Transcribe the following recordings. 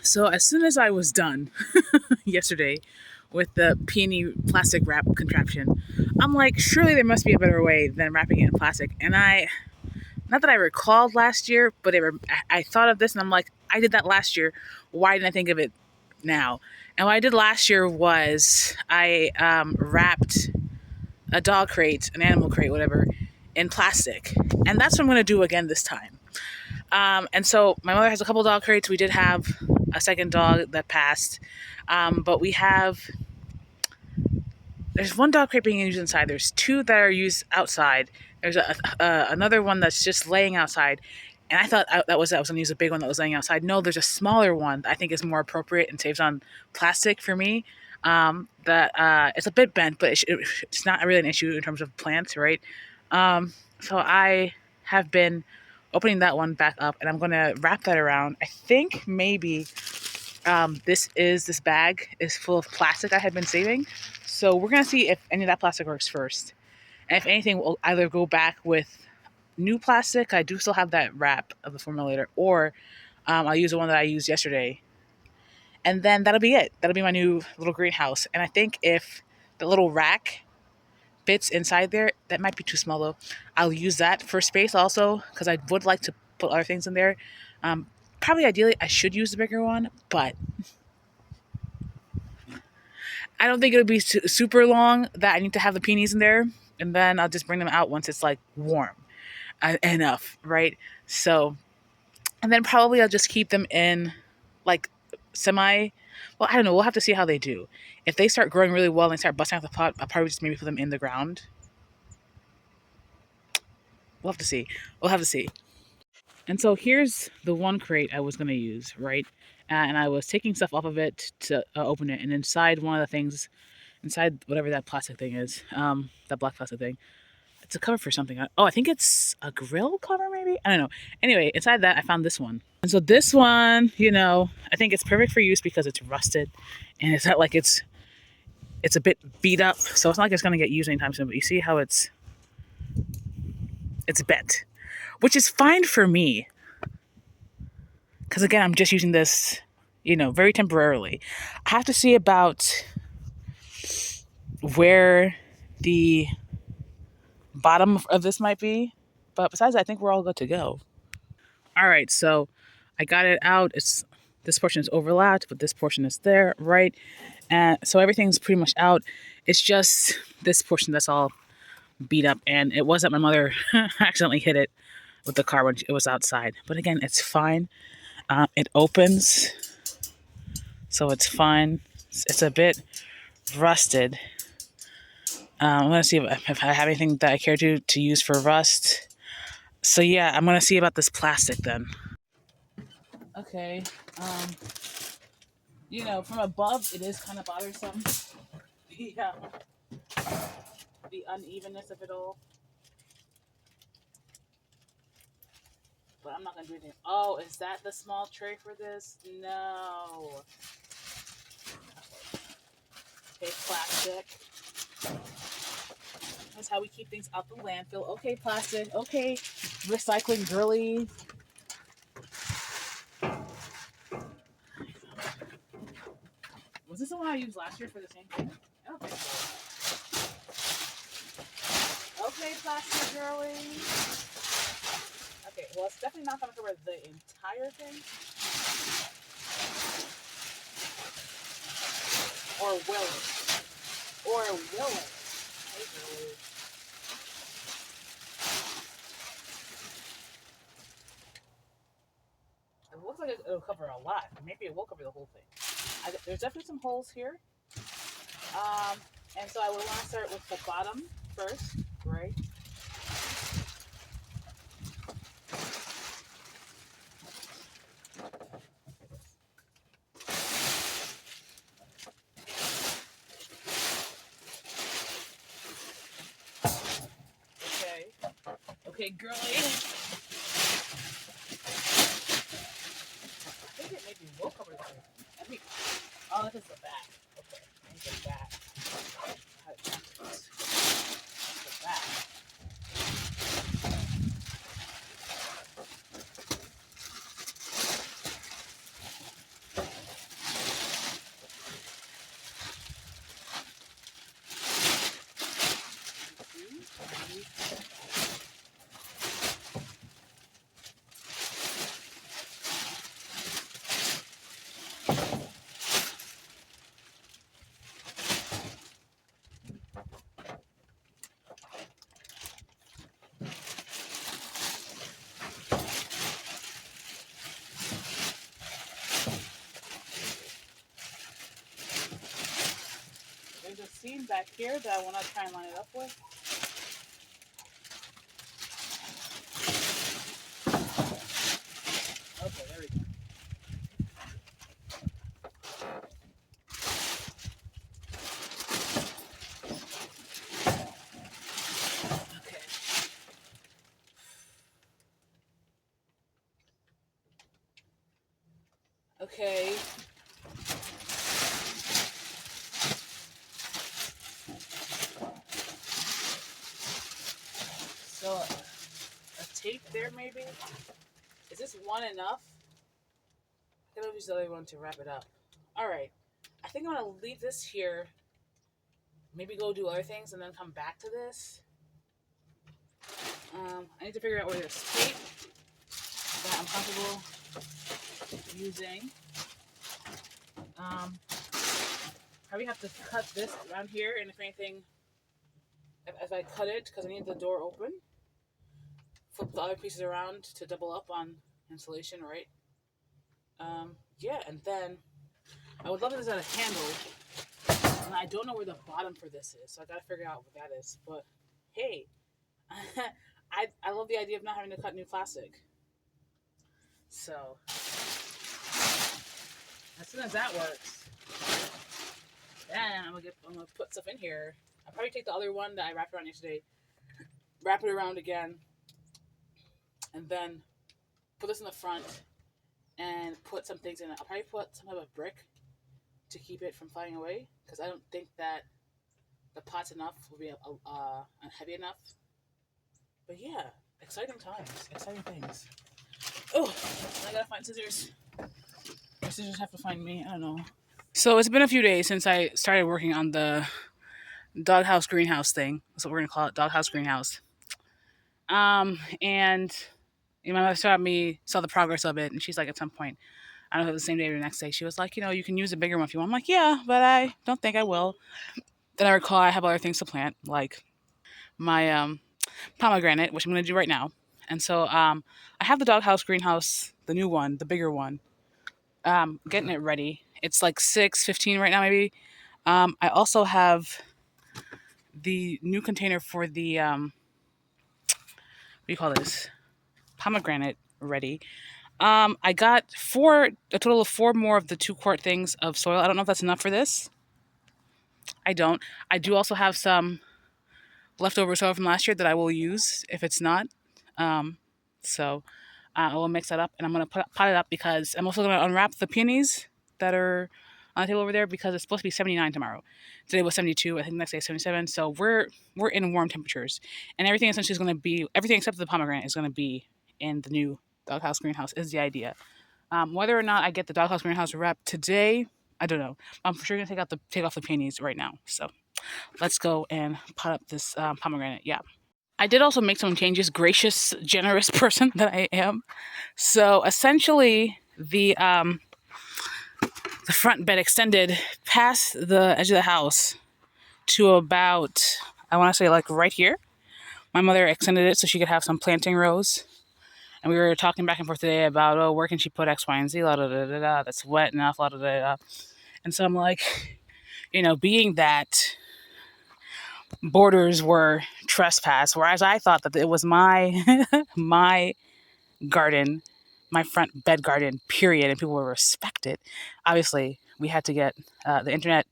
So as soon as I was done yesterday with the peony plastic wrap contraption, I'm like, surely there must be a better way than wrapping it in plastic. And not that I recalled last year, but I thought of this and I'm like, I did that last year. Why didn't I think of it now? And what I did last year was I wrapped a dog crate, an animal crate, whatever, in plastic. And that's what I'm going to do again this time. And so my mother has a couple dog crates. We did have a second dog that passed. But there's one dog crate being used inside. There's two that are used outside. There's another one that's just laying outside. And I thought I was going to use a big one that was laying outside. No, there's a smaller one that I think is more appropriate and saves on plastic for me. That it's a bit bent, but it's not really an issue in terms of plants, right? So I have been opening that one back up, and I'm going to wrap that around. I think maybe this bag is full of plastic I had been saving. So we're going to see if any of that plastic works first. And if anything, we'll either go back with new plastic. I do still have that wrap of the formulator, or I'll use the one that I used yesterday. And then that'll be it. That'll be my new little greenhouse. And I think if the little rack fits inside there, that might be too small though. I'll use that for space also, because I would like to put other things in there. Probably ideally I should use the bigger one, but I don't think it'll be super long that I need to have the peonies in there. And then I'll just bring them out once it's like warm enough, right? So, and then probably I'll just keep them in like well, I don't know. We'll have to see how they do. If they start growing really well and they start busting out the pot, I'll probably just maybe put them in the ground. We'll have to see. We'll have to see. And so here's the one crate I was going to use, right? And I was taking stuff off of it to open it. And inside one of the things, inside whatever that plastic thing is, that black plastic thing, it's a cover for something. Oh, I think it's a grill cover, maybe? I don't know. Anyway, inside that, I found this one. And so this one, I think it's perfect for use because it's rusted. And it's not like it's a bit beat up. So it's not like it's going to get used anytime soon. But you see how it's bent, which is fine for me. Because again, I'm just using this, very temporarily. I have to see about where the bottom of this might be. But besides that, I think we're all good to go. All right, so I got it out. This portion is overlapped, but this portion is there, right? And so everything's pretty much out. It's just this portion that's all beat up. And it was that my mother accidentally hit it with the car when it was outside. But again, it's fine. It opens, so it's fine. It's a bit rusted. I'm going to see if I have anything that I care to use for rust. So yeah, I'm going to see about this plastic then. Okay. From above, it is kind of bothersome. Yeah. The unevenness of it all. But I'm not going to do anything. Oh, is that the small tray for this? No. Okay, plastic. That's how we keep things out the landfill. Okay, plastic. Okay, recycling girly. Was this the one I used last year for the same thing? I don't think so. Okay, plastic girly. Okay, well, it's definitely not going to cover the entire thing. Or will it? Hey, girly. It looks like it'll cover a lot. Maybe it will cover the whole thing. There's definitely some holes here. And so I would want to start with the bottom first, right? Okay, girly. I think it maybe will cover the whole. Oh, this is the back. Okay, I need the back. The back. back here that I want to try and line it up with. Okay, there we go. Okay. Okay. So a tape there maybe? Is this one enough? I gotta use the other one to wrap it up. Alright. I think I'm gonna leave this here. Maybe go do other things and then come back to this. I need to figure out where there's tape that I'm comfortable using. Probably have to cut this around here, and if anything, as I cut it, because I need the door open, flip the other pieces around to double up on insulation, right? Yeah, and then I would love if this had a handle, and I don't know where the bottom for this is, so I gotta figure out what that is. But hey, I love the idea of not having to cut new plastic. So as soon as that works, then I'm gonna put stuff in here. I'll probably take the other one that I wrapped around yesterday, wrap it around again, and then put this in the front and put some things in it. I'll probably put some type of brick to keep it from flying away, because I don't think that the pot's enough will be heavy enough. But yeah, exciting times, exciting things. Oh, I gotta find scissors. Or scissors have to find me. I don't know. So it's been a few days since I started working on the doghouse greenhouse thing. That's what we're gonna call it, doghouse greenhouse. And my mother saw the progress of it, and she's like, at some point, I don't know if it was the same day or the next day, she was like, you can use a bigger one if you want. I'm like, yeah, but I don't think I will. Then I recall I have other things to plant, like my pomegranate, which I'm going to do right now. And so I have the doghouse greenhouse, the new one, the bigger one, getting it ready. It's like 6:15 right now, maybe. I also have the new container for the, what do you call this? Pomegranate ready. I got a total of 4 more of the 2-quart things of soil. I don't know if that's enough for this. I don't. I do also have some leftover soil from last year that I will use if it's not. So I will mix that up, and I'm going to pot it up because I'm also going to unwrap the peonies that are on the table over there, because it's supposed to be 79 tomorrow. Today was 72. I think the next day is 77. So we're in warm temperatures, and everything essentially is going to be, everything except for the pomegranate is going to be in the new doghouse greenhouse is the idea. Whether or not I get the doghouse greenhouse wrap today, I don't know. I'm for sure going to take off the peonies right now. So let's go and pot up this pomegranate. Yeah. I did also make some changes, gracious, generous person that I am. So essentially, the front bed extended past the edge of the house to about, I want to say, like right here. My mother extended it so she could have some planting rows. And we were talking back and forth today about, oh, where can she put X, Y, and Z? La, da, da, da, da, that's wet enough. La, da, da, da. And so I'm like, being that borders were trespass, whereas I thought that it was my my garden, my front bed garden, period, and people would respect it. Obviously, we had to get the internet.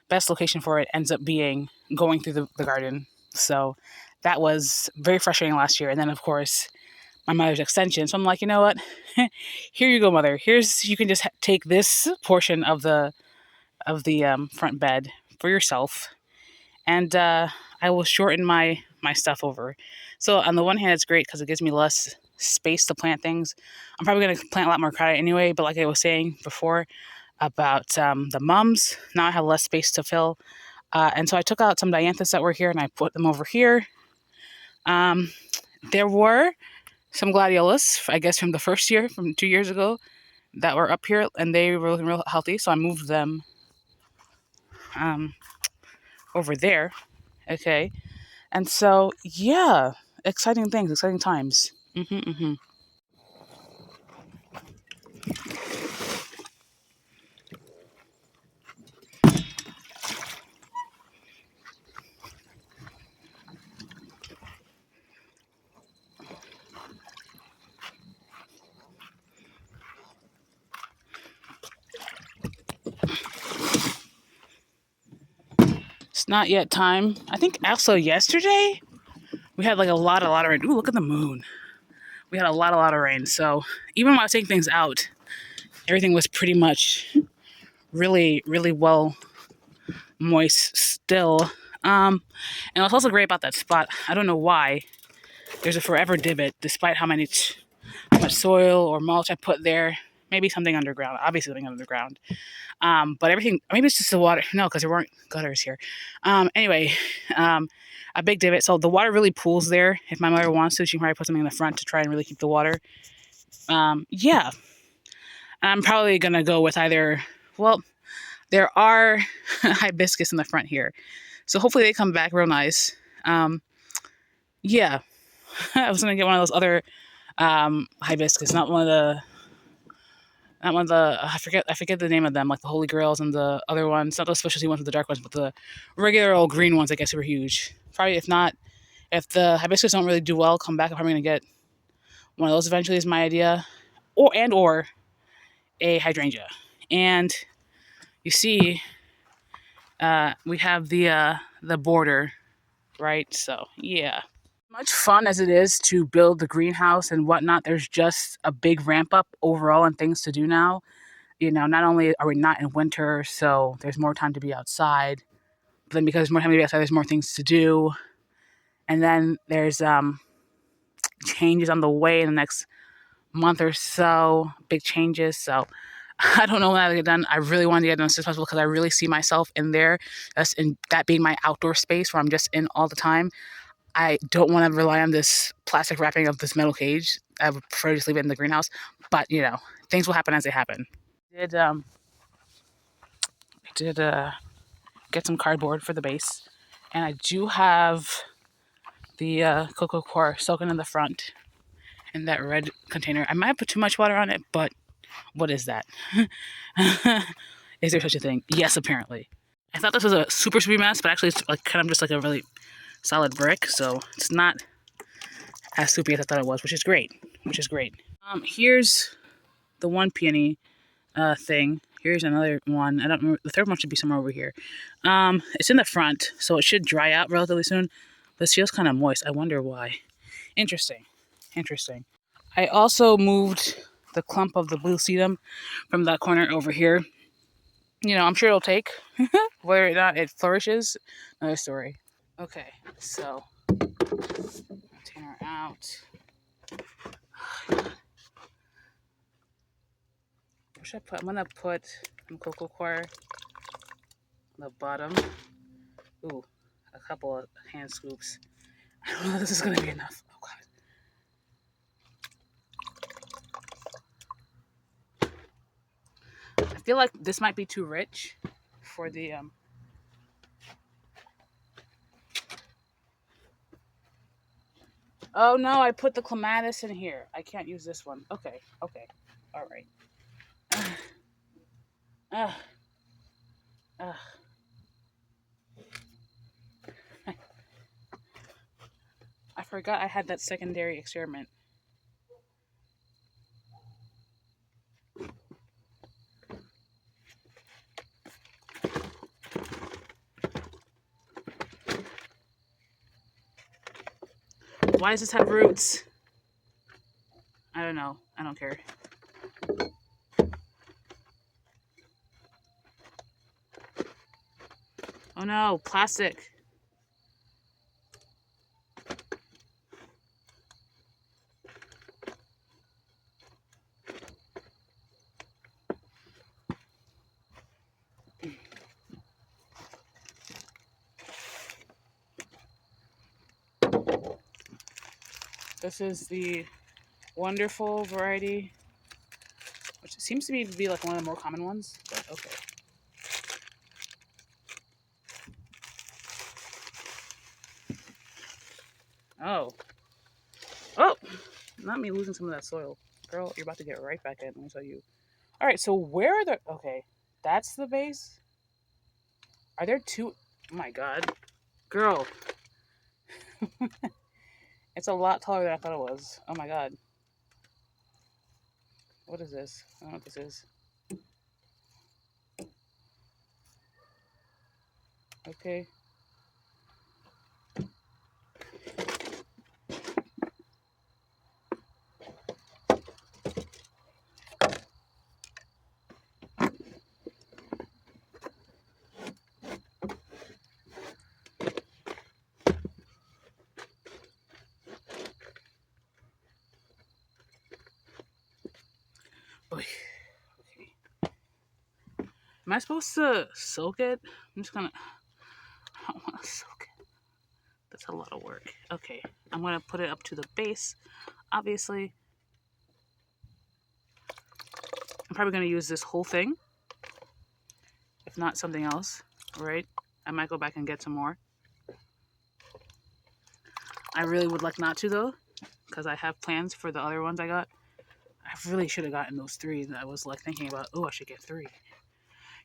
Best location for it ends up being going through the garden. So that was very frustrating last year. And then, of course, my mother's extension. So I'm like, you know what? Here you go, mother. You can just take this portion of the front bed for yourself, and I will shorten my stuff over. So on the one hand, it's great because it gives me less space to plant things. I'm probably going to plant a lot more crowd anyway, but like I was saying before about the mums, now I have less space to fill. And so I took out some dianthus that were here and I put them over here. There were some gladiolus, I guess from the first year, from 2 years ago, that were up here, and they were looking real healthy, so I moved them over there. Okay. And so, yeah, exciting things, exciting times. not yet time. I think also yesterday we had like a lot of rain. Ooh, look at the moon. We had a lot of rain. So even when I was taking things out, everything was pretty much really well moist still. And what's also great about that spot, I don't know why, there's a forever divot, despite how much soil or mulch I put there. Maybe something underground, obviously something underground. But everything, maybe it's just the water. No, because there weren't gutters here. Anyway, a big divot. So the water really pools there. If my mother wants to, she can probably put something in the front to try and really keep the water. Yeah. I'm probably going to go with either, well, there are hibiscus in the front here. So hopefully they come back real nice. Yeah. I was going to get one of those other hibiscus, not one of the I forget the name of them, like the Holy Grails and the other ones, not those specialty ones with the dark ones, but the regular old green ones I guess were huge. Probably if the hibiscus don't really do well, come back, I'm probably gonna get one of those eventually is my idea. Or a hydrangea. And you see, we have the border, right? So yeah. Much fun as it is to build the greenhouse and whatnot, there's just a big ramp up overall and things to do now. Not only are we not in winter, so there's more time to be outside, but then because there's more time to be outside, there's more things to do. And then there's changes on the way in the next month or so, big changes. So I don't know when that'll get done. I really want to get done as soon as possible because I really see myself in there, just in that being my outdoor space where I'm just in all the time. I don't want to rely on this plastic wrapping of this metal cage. I would prefer to just leave it in the greenhouse. But things will happen as they happen. I did get some cardboard for the base, and I do have the cocoa coir soaking in the front in that red container. I might have put too much water on it, but what is that? Is there such a thing? Yes, apparently. I thought this was a super sweet mess, but actually it's like kind of just like a really solid brick, so it's not as soupy as I thought it was, which is great. Here's the one peony thing. Here's another one. I don't remember. The third one should be somewhere over here. It's in the front, so it should dry out relatively soon. But it feels kind of moist. I wonder why. Interesting. I also moved the clump of the blue sedum from that corner over here. I'm sure it'll take. Whether or not it flourishes, another story. Okay, so container out. What should I put? I'm gonna put some cocoa coir on the bottom. Ooh, a couple of hand scoops. I don't know if this is gonna be enough. Oh god. I feel like this might be too rich for the Oh no, I put the clematis in here. I can't use this one. Okay. All right. Ugh. Ugh. I forgot I had that secondary experiment. Why does this have roots? I don't know. I don't care. Oh no, plastic. This is the wonderful variety, which seems to be like one of the more common ones, but okay. Oh. Not me losing some of that soil. Girl, you're about to get right back in, let me tell you. Alright, so where are the... Okay, that's the base? Are there two... Oh my god. Girl. It's a lot taller than I thought it was. Oh my god. What is this? I don't know what this is. Okay. Am I supposed to soak it? I'm just gonna. I don't want to soak it. That's a lot of work. Okay, I'm gonna put it up to the base. Obviously, I'm probably gonna use this whole thing, if not something else. Right? I might go back and get some more. I really would like not to though, because I have plans for the other ones I got. I really should have gotten those 3 that I was like thinking about. Oh, I should get 3.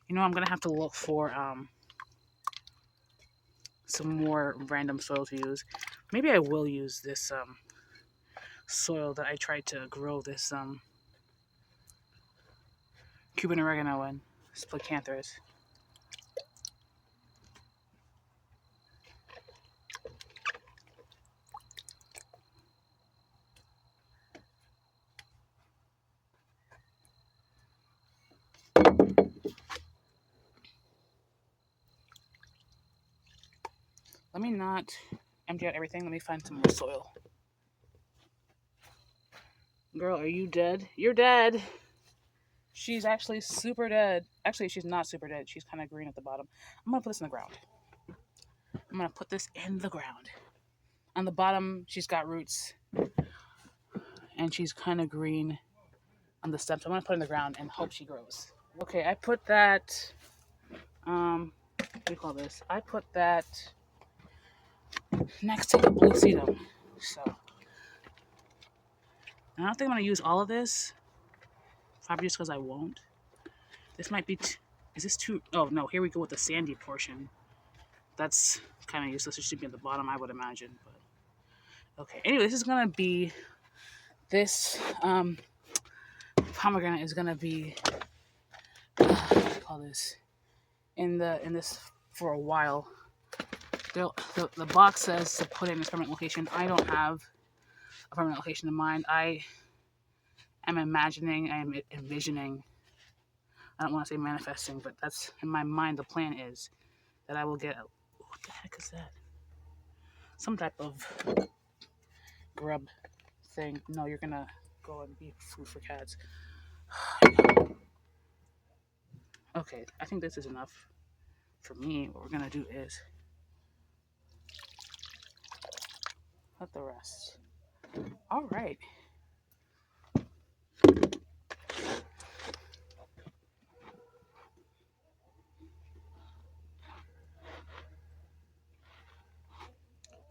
You know, I'm gonna have to look for some more random soil to use. Maybe I will use this soil that I tried to grow this Cuban oregano in, Splicanthus. Let me not empty out everything. Let me find some more soil. Girl, are you dead? You're dead. She's actually super dead. Actually, she's not super dead. She's kind of green at the bottom. I'm going to put this in the ground. I'm going to put this in the ground. On the bottom, she's got roots. And she's kind of green on the stems. I'm going to put it in the ground and hope she grows. Okay, I put that... what do you call this? I put that next to the blue sedum. So... I don't think I'm going to use all of this. Probably just because I won't. This might be... is this too... oh, no. Here we go with the sandy portion. That's kind of useless. It should be at the bottom, I would imagine. But okay. Anyway, this is going to be... this pomegranate is going to be... what do you call this? In this for a while. The box says to put it in its permanent location. I don't have a permanent location in mind. I am imagining, I am envisioning, I don't want to say manifesting, but that's in my mind. The plan is that I will get, what the heck is that? Some type of grub thing. No, you're gonna go and be food for cats. Okay, I think this is enough for me. What we're gonna do is let the rest. All right.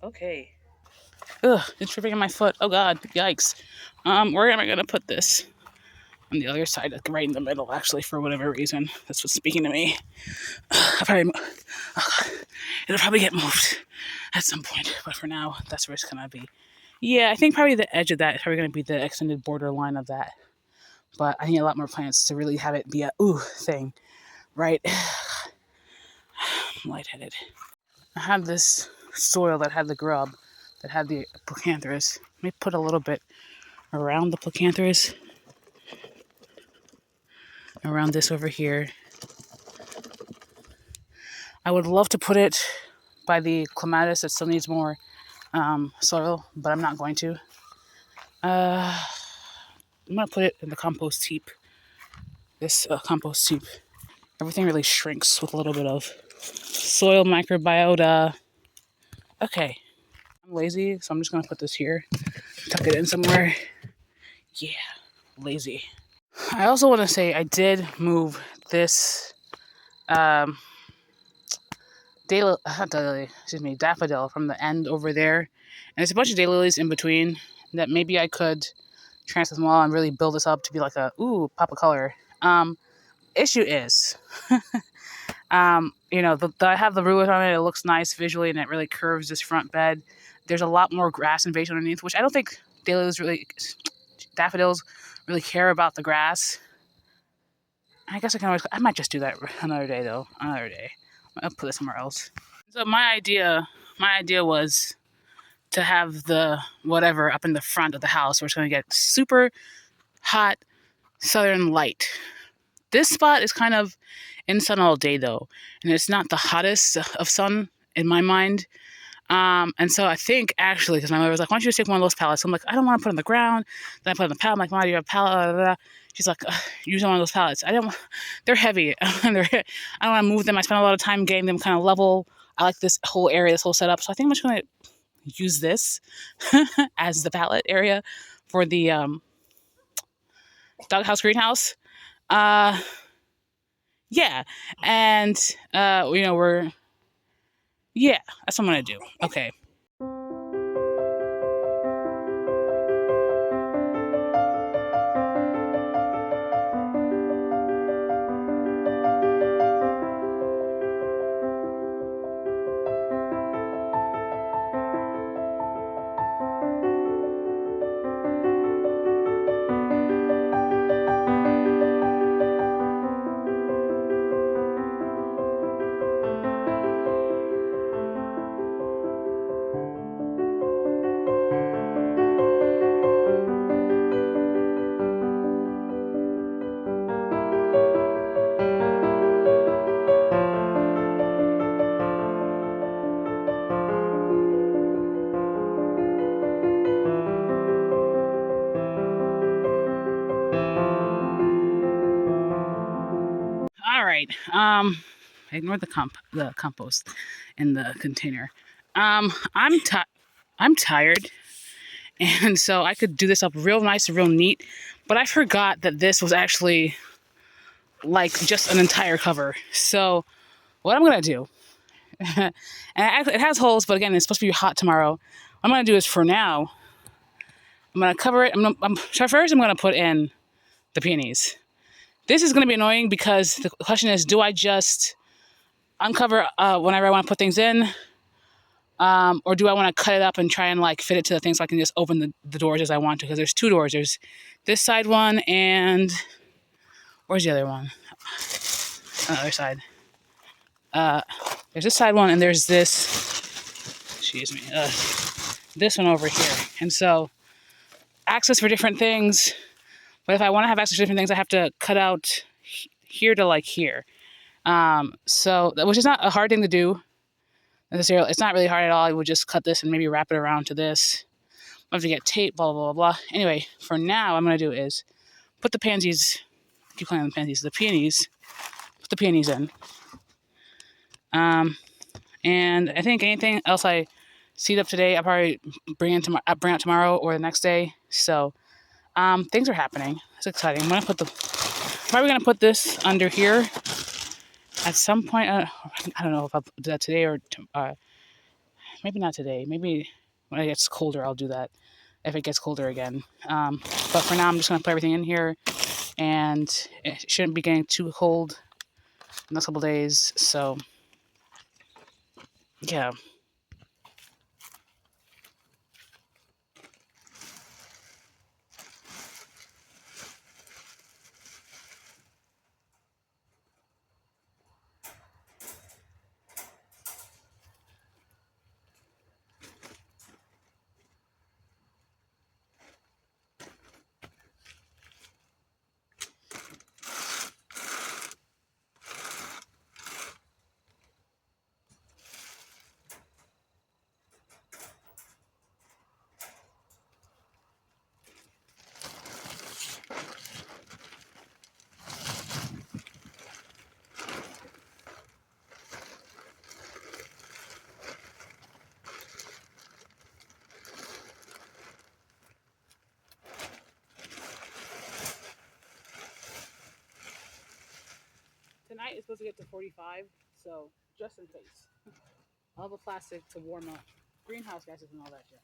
Okay. Ugh, it's tripping in my foot. Oh God, yikes. Where am I gonna put this? On the other side, like right in the middle, actually, for whatever reason. That's what's speaking to me. It'll probably get moved at some point, but for now, that's where it's gonna be. Yeah, I think probably the edge of that is probably gonna be the extended border line of that. But I need a lot more plants to really have it be a ooh thing, right? I'm lightheaded. I had this soil that had the grub, that had the Procanthus. Let me put a little bit around the Procanthus, around this over here. I would love to put it by the clematis that still needs more soil, but I'm not going to. I'm going to put it in the compost heap. This compost heap. Everything really shrinks with a little bit of soil microbiota. Okay. I'm lazy, so I'm just going to put this here. Tuck it in somewhere. Yeah, lazy. I also want to say I did move this daffodil from the end over there. And there's a bunch of daylilies in between that maybe I could transfer them all and really build this up to be like a, pop of color. Issue is, I have the root on it. It looks nice visually and it really curves this front bed. There's a lot more grass invasion underneath, which I don't think daffodils really care about the grass. I guess I might just do that another day though. Another day. I'll put it somewhere else. So my idea was to have the whatever up in the front of the house where it's going to get super hot southern light. This spot is kind of in sun all day though, and it's not the hottest of sun in my mind. And so I think actually, because my mother was like, why don't you just take one of those pallets? I'm like, I don't want to put it on the ground. Then I put it on the pallet. I'm like, Mom, do you have a pallet? Blah, blah, blah. She's like, use one of those pallets. I don't, they're heavy. I don't want to move them. I spent a lot of time getting them kind of level. I like this whole area, this whole setup. So I think I'm just going to use this as the pallet area for the doghouse greenhouse. Yeah. And, yeah, that's what I'm going to do. Okay. All right. Ignore the compost in the container. I'm tired, and so I could do this up real nice and real neat, but I forgot that this was actually like just an entire cover. So what I'm gonna do, and it has holes, but again, it's supposed to be hot tomorrow. What I'm gonna do is for now, I'm gonna cover it. So first I'm gonna put in the peonies. This is gonna be annoying because the question is, do I just uncover whenever I want to put things in, or do I want to cut it up and try and like fit it to the thing so I can just open the doors as I want to? Because there's two doors. There's this side one and where's the other one? On the other side. There's this side one and there's this. Excuse me. This one over here. And so access for different things. But if I want to have access to different things, I have to cut out here to like here. So which is not a hard thing to do. Necessarily, it's not really hard at all. I would just cut this and maybe wrap it around to this. I have to get tape, blah, blah, blah, blah. Anyway, for now, what I'm going to do is put the pansies, keep calling them pansies, the peonies, put the peonies in. And I think anything else I seed up today, I'll probably bring out tomorrow or the next day. So things are happening. It's exciting. I'm probably going to put this under here at some point. I don't know if I'll do that today or maybe not today. Maybe when it gets colder, I'll do that if it gets colder again. But for now, I'm just going to put everything in here, and it shouldn't be getting too cold in the next couple days. So, yeah. Tonight is supposed to get to 45, so just in case. I'll have a plastic to warm up greenhouse gases and all that shit.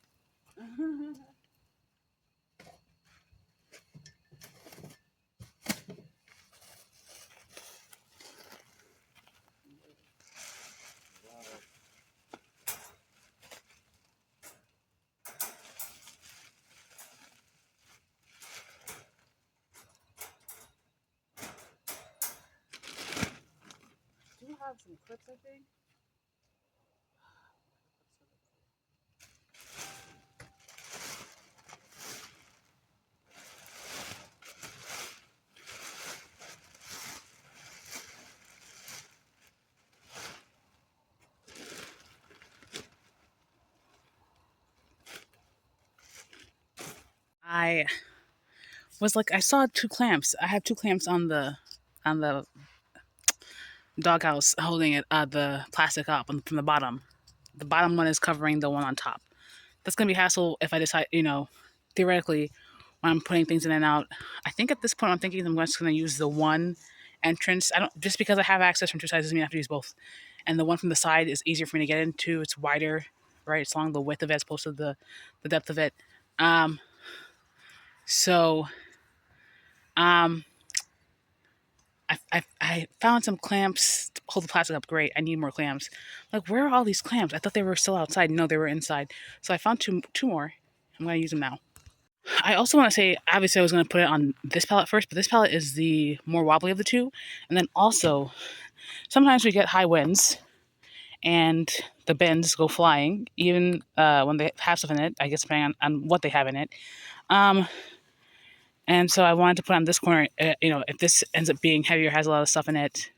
Do you have some clips, I think? I was like, I saw 2 clamps. I have 2 clamps on the doghouse holding it, the plastic up from the bottom. The bottom one is covering the one on top. That's gonna be hassle if I decide, theoretically, when I'm putting things in and out. I think at this point I'm thinking I'm just gonna use the one entrance. I don't just because I have access from 2 sides doesn't mean I have to use both. And the one from the side is easier for me to get into. It's wider, right? It's along the width of it as opposed to the depth of it. So I found some clamps to hold the plastic up. Great. I need more clamps. Like, where are all these clamps? I thought they were still outside. No, they were inside. So I found two more. I'm going to use them now. I also want to say, obviously, I was going to put it on this pallet first, but this pallet is the more wobbly of the two. And then also, sometimes we get high winds and the bins go flying, even when they have stuff in it, I guess, depending on what they have in it. And so I wanted to put on this corner, if this ends up being heavier, has a lot of stuff in it,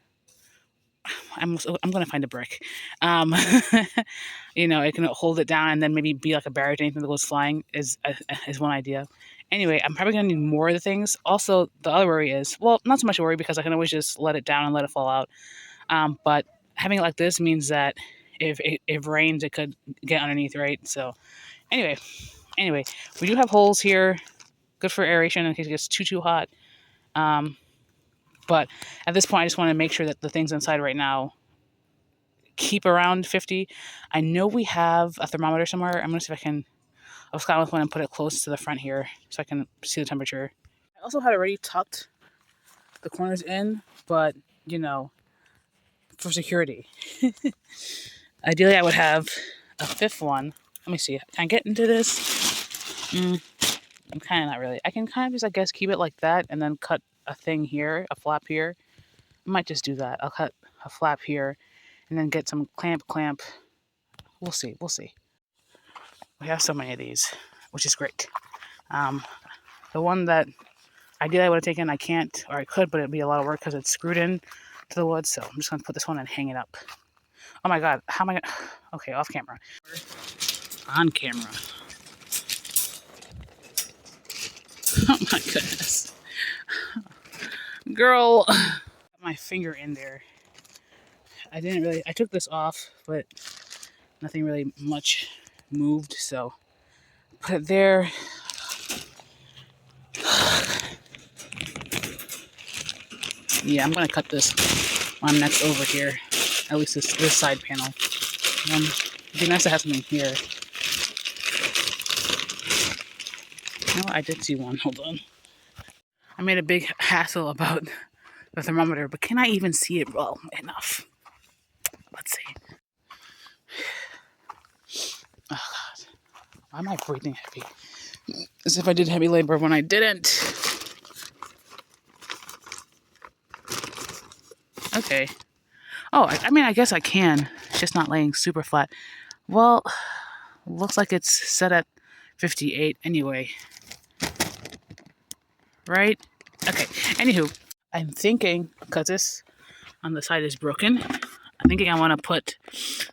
I'm going to find a brick. It can hold it down and then maybe be like a barrier to anything that goes flying is one idea. Anyway, I'm probably going to need more of the things. Also, the other worry is, well, not so much a worry because I can always just let it down and let it fall out. But having it like this means that if it rains, it could get underneath, right? So anyway, we do have holes here. Good for aeration in case it gets too hot. But at this point, I just want to make sure that the things inside right now keep around 50. I know we have a thermometer somewhere. I'm going to see if I can. I'll scout with one and put it close to the front here so I can see the temperature. I also had already tucked the corners in, but, for security. Ideally, I would have a 5th one. Let me see. Can I get into this? I'm kind of not really. I can kind of just, I guess, keep it like that and then cut a thing here, a flap here. I might just do that. I'll cut a flap here and then get some clamp. We'll see. We have so many of these, which is great. The one that ideally I would have taken, I can't, or I could, but it'd be a lot of work because it's screwed in to the wood. So I'm just going to put this one and hang it up. Oh my God. How am I going to... Okay, off camera. On camera. Oh my goodness. Girl. Got my finger in there. I took this off, but nothing really much moved, so put it there. Yeah, I'm gonna cut this when I'm next over here. At least this side panel. It'd be nice to have something here. I did see one. Hold on. I made a big hassle about the thermometer, but can I even see it well enough? Let's see. Oh God. Why am I breathing heavy? As if I did heavy labor when I didn't. Okay. Oh, I guess I can. It's just not laying super flat. Well, looks like it's set at 58 anyway. Right? Okay. Anywho, I'm thinking, because this on the side is broken, I'm thinking I want to put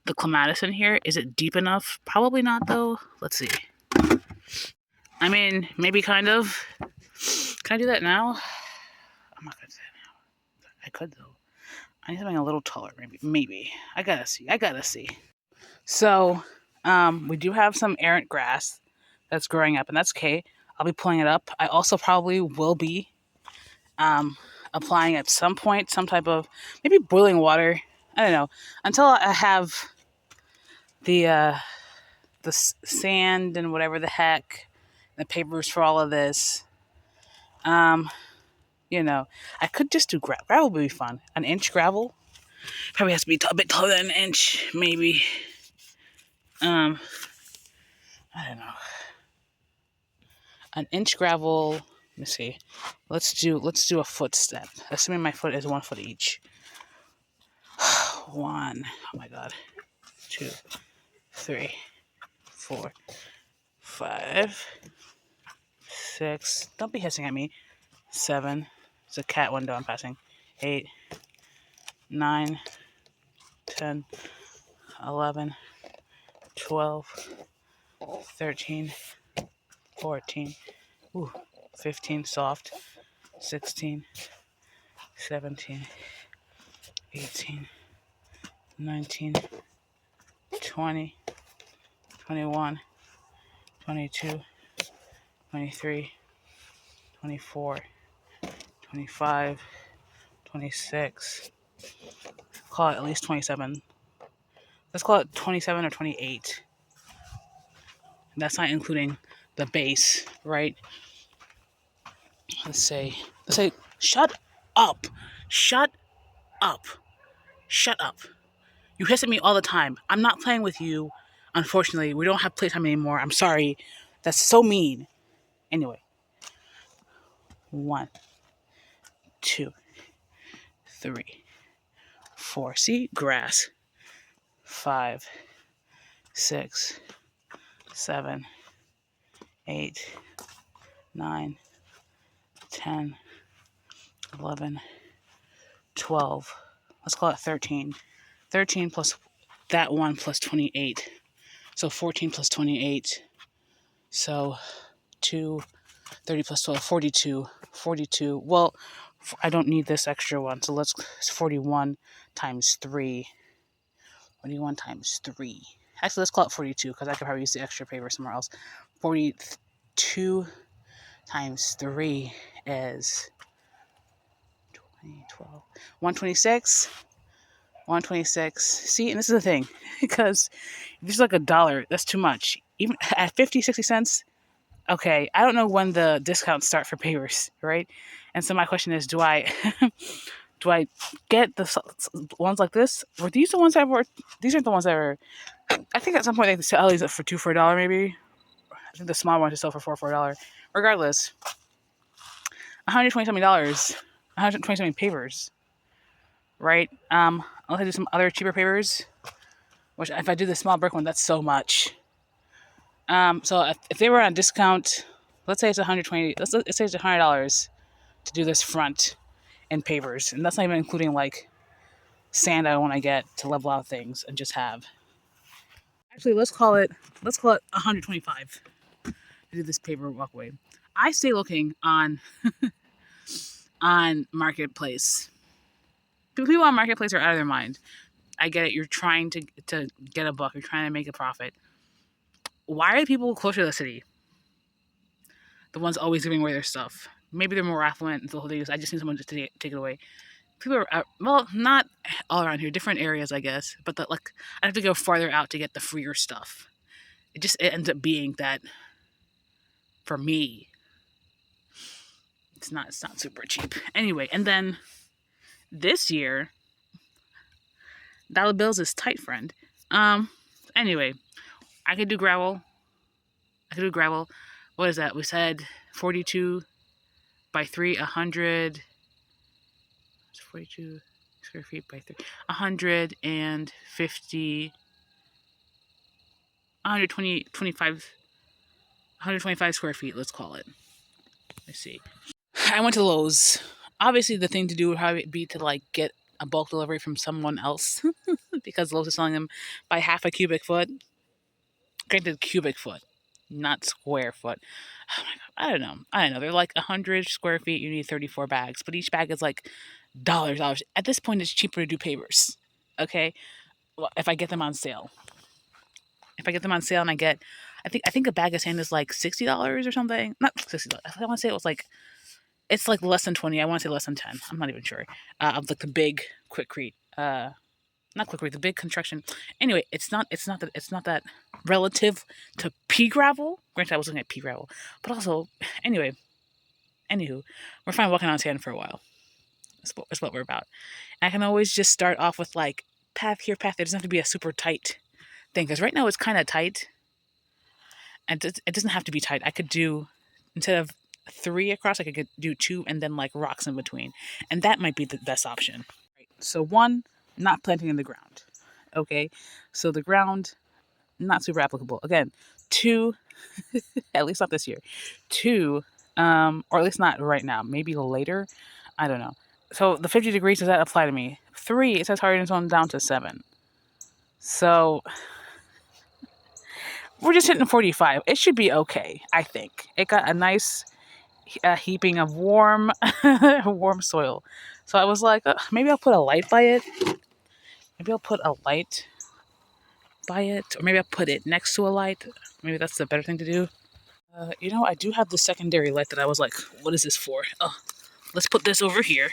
the clematis in here. Is it deep enough? Probably not, though. Let's see. I mean, maybe kind of. Can I do that now? I'm not going to do that now. I could, though. I need something a little taller, maybe. I gotta see. So, we do have some errant grass that's growing up, and that's okay. I'll be pulling it up. I also probably will be applying at some point some type of, maybe boiling water. I don't know. Until I have the sand and whatever the heck, the papers for all of this. I could just do gravel. Gravel would be fun. 1 inch gravel. Probably has to be a bit taller than 1 inch, maybe. I don't know. 1 inch gravel. Let me see. Let's do a foot step. Assuming my foot is 1 foot each. 1. Oh my God. 2, 3, 4, 5, 6. Don't be hissing at me. 7. It's a cat window I'm passing. 8, 9, 10, 11, 12, 13, 14, Ooh, 15 soft, 16, 17, 18, 19, 20, 21, 22, 23, 24, 25, 26. Call it at least 27. Let's call it 27 or 28. That's not including the base, right? Let's say, shut up. Shut up. Shut up. You hiss at me all the time. I'm not playing with you. Unfortunately, we don't have playtime anymore. I'm sorry. That's so mean. Anyway, 1, 2, 3, 4. See? Grass. 5, 6, 7, 8, 9, 10, 11, 12. Let's call it 13. 13 plus that one plus 28. So 14 plus 28. So 2, 30 plus 12, 42. 42. Well, I don't need this extra one. So it's 41 times 3. 41 times 3. Actually, let's call it 42 because I could probably use the extra paper somewhere else. 42 times 3 is 20, 12. 126. 126. See, and this is the thing, because if this is like $1, that's too much. Even at 50, 60 cents, okay, I don't know when the discounts start for papers, right? And so my question is, do I do I get the ones like this? Were these the ones that were? These aren't the ones that were. I think at some point they sell these for $2 for $1, maybe. I think the small ones sell for $4 $4. Regardless, $120 something, 120 something papers, right? Unless I do some other cheaper papers, which if I do the small brick one, that's so much. So if they were on discount, let's say it's 120. Let's say it's $100 to do this front and papers, and that's not even including like sand I want to get to level out things and just have. Actually, let's call it 125 to do this paper walkway. I stay looking on Marketplace. People on Marketplace are out of their mind. I get it. You're trying to get a buck. You're trying to make a profit. Why are people closer to the city the ones always giving away their stuff? Maybe they're more affluent. So I just need someone to take it away. People are well, not all around here, different areas, I guess. But I have to go farther out to get the freer stuff. It ends up being that for me, it's not super cheap. Anyway, and then this year, dollar bills is tight, friend. Anyway, I could do gravel. What is that? We said 42 by 3, 100. It's 42 square feet by 3. 150. 125 square feet, let's call it. Let's see. I went to Lowe's. Obviously, the thing to do would probably be to get a bulk delivery from someone else because Lowe's is selling them by half a cubic foot. Granted, cubic foot, not square foot. Oh my God, I don't know. They're like 100 square feet. You need 34 bags, but each bag is like dollars. At this point, it's cheaper to do papers. Okay, well, if I get them on sale. And I get, I think a bag of sand is like $60 or something. Not $60. I want to say it's like less than 20. I want to say less than 10. I'm not even sure. Of the big Quikrete. Not Quikrete, the big construction. Anyway, it's not that relative to pea gravel. Granted, I was looking at pea gravel, but also anyway. Anywho, we're fine walking on sand for a while. That's what we're about. And I can always just start off with path here, path there. It doesn't have to be a super tight thing, because right now it's kind of tight, and it doesn't have to be tight. I could do, instead of 3 across, I could do 2 and then rocks in between, and that might be the best option. Right. So 1, not planting in the ground. Okay, so the ground, not super applicable. Again, 2, at least not this year. 2, or at least not right now. Maybe later. I don't know. So the 50 degrees, does that apply to me? 3, it says hardiness zone down to 7. So we're just hitting 45. It should be okay, I think. It got a nice a heaping of warm, warm soil. So I was like, maybe I'll put a light by it. Maybe I'll put a light by it, or maybe I'll put it next to a light. Maybe that's the better thing to do. I do have the secondary light that I was like, what is this for? Oh, let's put this over here.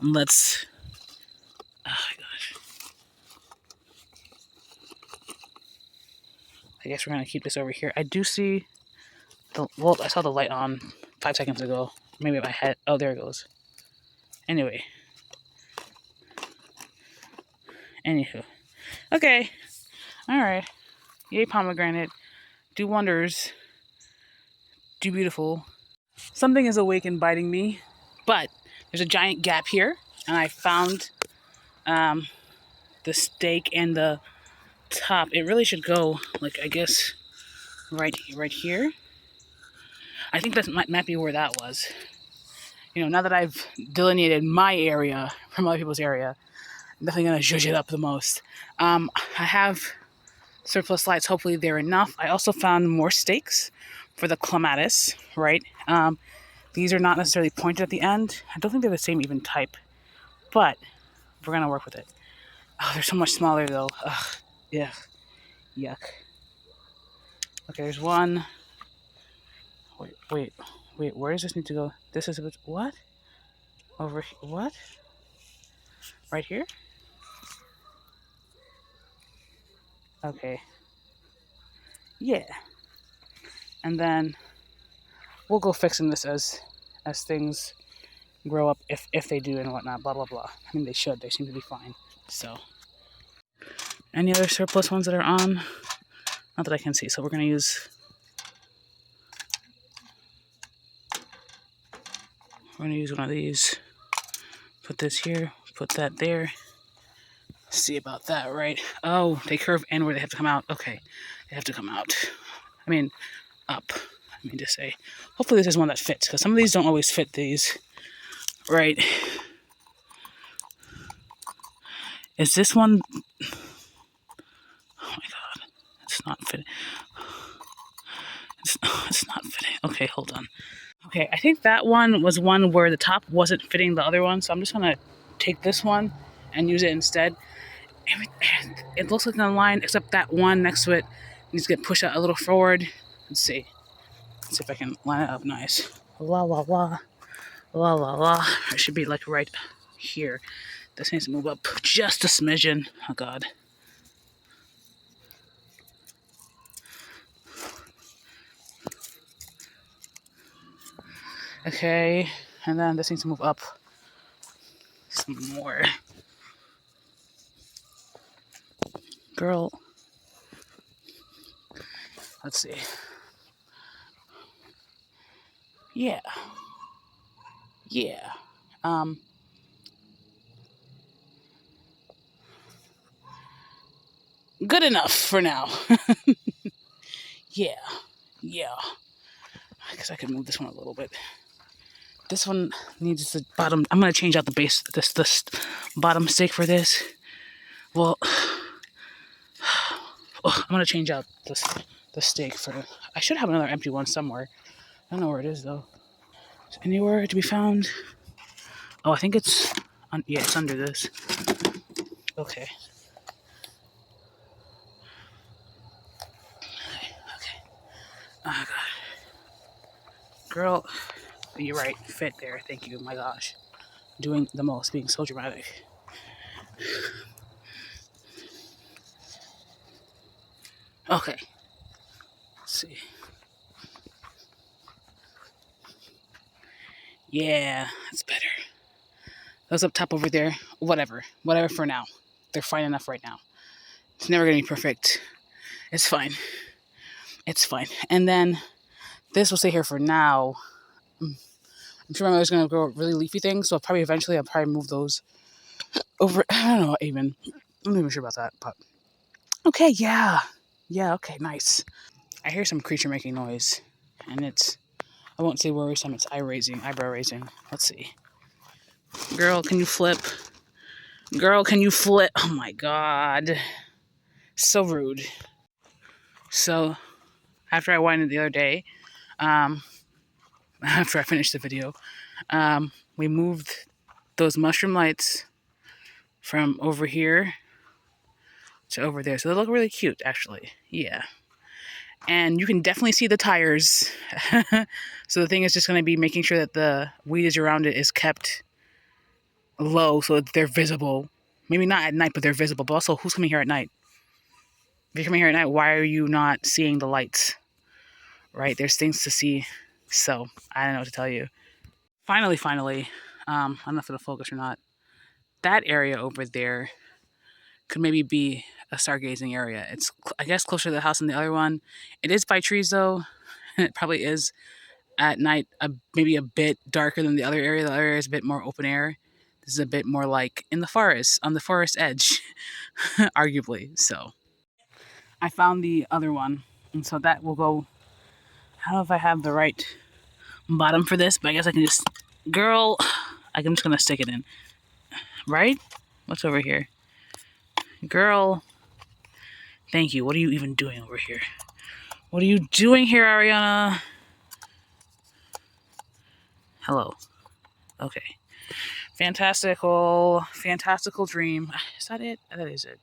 And let's. Oh my gosh. I guess we're gonna keep this over here. I do see well, I saw the light on 5 seconds ago. Maybe if I had. Oh, there it goes. Anyway. Anywho. Okay. All right. Yay, pomegranate. Do wonders. Do beautiful. Something is awake and biting me, but there's a giant gap here, and I found the stake and the top. It really should go, like, I guess, right here. I think that might be where that was. Now that I've delineated my area from other people's area, I'm definitely going to zhuzh it up the most. I have surplus lights. Hopefully they're enough. I also found more stakes for the clematis, right? These are not necessarily pointed at the end. I don't think they're the same even type, but we're going to work with it. Oh, they're so much smaller though. Ugh, yeah, yuck. Okay, there's one. Wait, where does this need to go? This is what? Over here, what? Right here? Okay. Yeah. And then we'll go fixing this as things grow up, if they do and whatnot, blah, blah, blah. I mean, they should. They seem to be fine. So, any other surplus ones that are on? Not that I can see. So we're going to use... We're going to use one of these. Put this here. Put that there. See about that, right? Oh, they curve inward. They have to come out. Okay. They have to come out. I mean, up. I mean to say. Hopefully this is one that fits, because some of these don't always fit these. Right. Is this one... Oh my god. It's not fitting. It's not fitting. Okay, hold on. Okay, I think that one was one where the top wasn't fitting the other one, so I'm just going to take this one and use it instead. It looks like a line, except that one next to it needs to get pushed out a little forward. Let's see. Let's see if I can line it up nice. La la la. La la la. It should be like right here. This needs to move up just a smidgen. Oh god. Okay, and then this needs to move up some more. Girl. Let's see. Yeah. Yeah. Good enough for now. Yeah. Yeah. I guess I could move this one a little bit. This one needs the bottom. I'm going to change out the base, this bottom stake for this. Well, I'm going to change out the stake for... I should have another empty one somewhere. I don't know where it is, though. Is anywhere to be found? Oh, I think it's... yeah, it's under this. Okay. Okay. Oh, God. Girl... You're right. Fit there. Thank you. My gosh. Doing the most. Being so dramatic. Okay. Let's see. Yeah. That's better. Those up top over there. Whatever. Whatever for now. They're fine enough right now. It's never going to be perfect. It's fine. It's fine. And then this will stay here for now. I'm sure my mother's going to grow really leafy things, so probably eventually I'll probably move those over. I don't know, even. I'm not even sure about that, but... Okay, yeah. Yeah, okay, nice. I hear some creature making noise, and it's... I won't say worrisome, it's eyebrow raising. Let's see. Girl, can you flip? Girl, can you flip? Oh my god. So rude. So, after I whined it the other day, after I finished the video. We moved those mushroom lights from over here to over there. So they look really cute, actually. Yeah. And you can definitely see the tires. So the thing is just going to be making sure that the weedage around it is kept low so that they're visible. Maybe not at night, but they're visible. But also, who's coming here at night? If you're coming here at night, why are you not seeing the lights? Right? There's things to see. So I don't know what to tell you. Finally, I don't know if it'll focus or not. That area over there could maybe be a stargazing area. It's, I guess, closer to the house than the other one. It is by trees, though. And it probably is at night, maybe a bit darker than the other area. The other area is a bit more open air. This is a bit more like in the forest, on the forest edge, arguably. So I found the other one. And so that will go. I don't know if I have the right bottom for this, but I guess I can just, girl, I'm just going to stick it in. Right? What's over here? Girl, thank you. What are you even doing over here? What are you doing here, Ariana? Hello. Okay. Fantastical dream. Is that it? That is it.